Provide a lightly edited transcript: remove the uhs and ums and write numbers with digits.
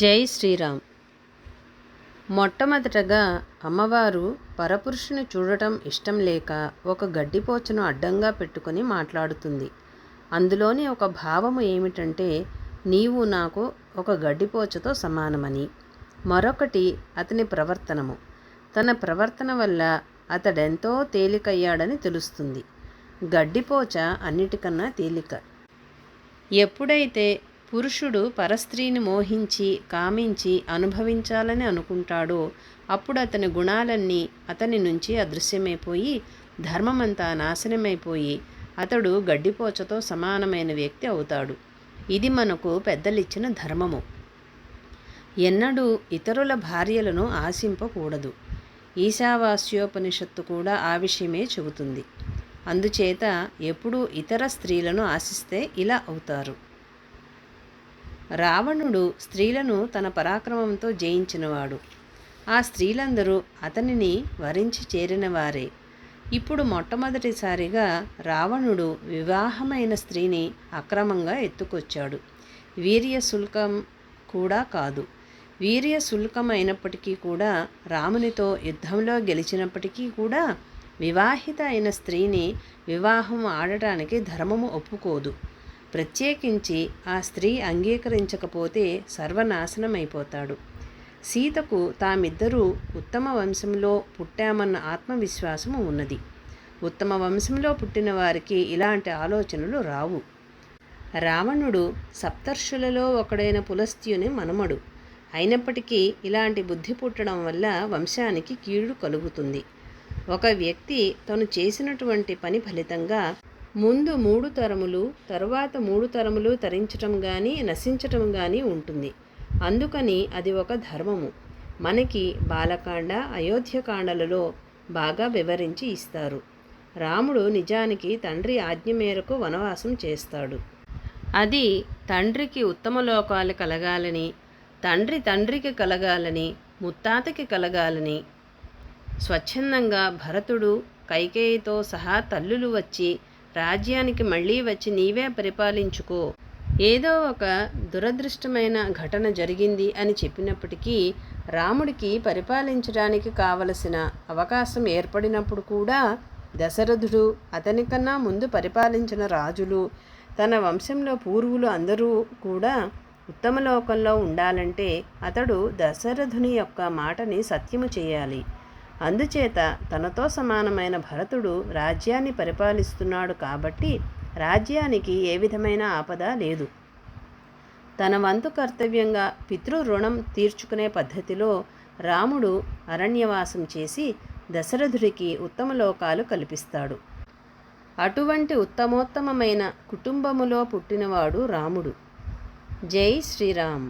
జై శ్రీరామ్. మొట్టమొదటగా అమ్మవారు పరపురుషుని చూడటం ఇష్టం లేక ఒక గడ్డిపోచను అడ్డంగా పెట్టుకుని మాట్లాడుతుంది. అందులోని ఒక భావము ఏమిటంటే, నీవు నాకు ఒక గడ్డిపోచతో సమానమని. మరొకటి అతని ప్రవర్తనము. తన ప్రవర్తన వల్ల అతడెంతో తేలికయ్యాడని తెలుస్తుంది. గడ్డిపోచ అన్నిటికన్నా తేలిక. ఎప్పుడైతే పురుషుడు పరస్త్రీని మోహించి కామించి అనుభవించాలని అనుకుంటాడో అప్పుడు అతని గుణాలన్నీ అతని నుంచి అదృశ్యమైపోయి ధర్మమంతా నాశనమైపోయి అతడు గడ్డిపోచతో సమానమైన వ్యక్తి అవుతాడు. ఇది మనకు పెద్దలిచ్చిన ధర్మము. ఎన్నడూ ఇతరుల భార్యలను ఆశింపకూడదు. ఈశావాస్యోపనిషత్తు కూడా ఆ విషయమే చెబుతుంది. అందుచేత ఎప్పుడూ ఇతర స్త్రీలను ఆశిస్తే ఇలా అవుతారు. రావణుడు స్త్రీలను తన పరాక్రమంతో జయించినవాడు. ఆ స్త్రీలందరూ అతనిని వరించి చేరినవారే. ఇప్పుడు మొట్టమొదటిసారిగా రావణుడు వివాహమైన స్త్రీని అక్రమంగా ఎత్తుకొచ్చాడు. వీర్యశుల్కం కూడా కాదు. వీర్యశుల్కమైనప్పటికీ కూడా రామునితో యుద్ధంలో గెలిచినప్పటికీ కూడా వివాహిత అయిన స్త్రీని వివాహం ఆడటానికి ధర్మము ఒప్పుకోదు. ప్రత్యేకించి ఆ స్త్రీ అంగీకరించకపోతే సర్వనాశనమైపోతాడు. సీతకు తామిద్దరూ ఉత్తమ వంశంలో పుట్టామన్న ఆత్మవిశ్వాసము ఉన్నది. ఉత్తమ వంశంలో పుట్టిన వారికి ఇలాంటి ఆలోచనలు రావు. రావణుడు సప్తర్షులలో ఒకడైన పులస్త్యుని మనుమడు. అయినప్పటికీ ఇలాంటి బుద్ధి పుట్టడం వల్ల వంశానికి కీడు కలుగుతుంది. ఒక వ్యక్తి తను చేసినటువంటి పని ఫలితంగా ముందు 3 తరములు తరువాత 3 తరములు తరించటం కానీ నశించటం కానీ ఉంటుంది. అందుకని అది ఒక ధర్మము. మనకి బాలకాండ అయోధ్యకాండలలో బాగా వివరించి ఇస్తారు. రాముడు నిజానికి తండ్రి ఆజ్ఞ మేరకు వనవాసం చేస్తాడు. అది తండ్రికి ఉత్తమ లోకాలు కలగాలని, తండ్రికి కలగాలని, ముత్తాతకి కలగాలని. స్వచ్ఛందంగా భరతుడు కైకేయితో సహా తల్లులు వచ్చి రాజ్యానికి మళ్ళీ వచ్చి నీవే పరిపాలించుకో, ఏదో ఒక దురదృష్టమైన ఘటన జరిగింది అని చెప్పినప్పటికీ రాముడికి పరిపాలించడానికి కావలసిన అవకాశం ఏర్పడినప్పుడు కూడా దశరథుడు, అతనికన్నా ముందు పరిపాలించిన రాజులు, తన వంశంలో పూర్వులు అందరూ కూడా ఉత్తమ లోకంలో ఉండాలంటే అతడు దశరథుని యొక్క మాటని సత్యము చేయాలి. అందుచేత తనతో సమానమైన భరతుడు రాజ్యాన్ని పరిపాలిస్తున్నాడు కాబట్టి రాజ్యానికి ఏ విధమైన ఆపద లేదు. తన వంతు కర్తవ్యంగా పితృ రుణం తీర్చుకునే పద్ధతిలో రాముడు అరణ్యవాసం చేసి దశరథుడికి ఉత్తమ లోకాలు కల్పిస్తాడు. అటువంటి ఉత్తమోత్తమమైన కుటుంబములో పుట్టినవాడు రాముడు. జై శ్రీరామ్.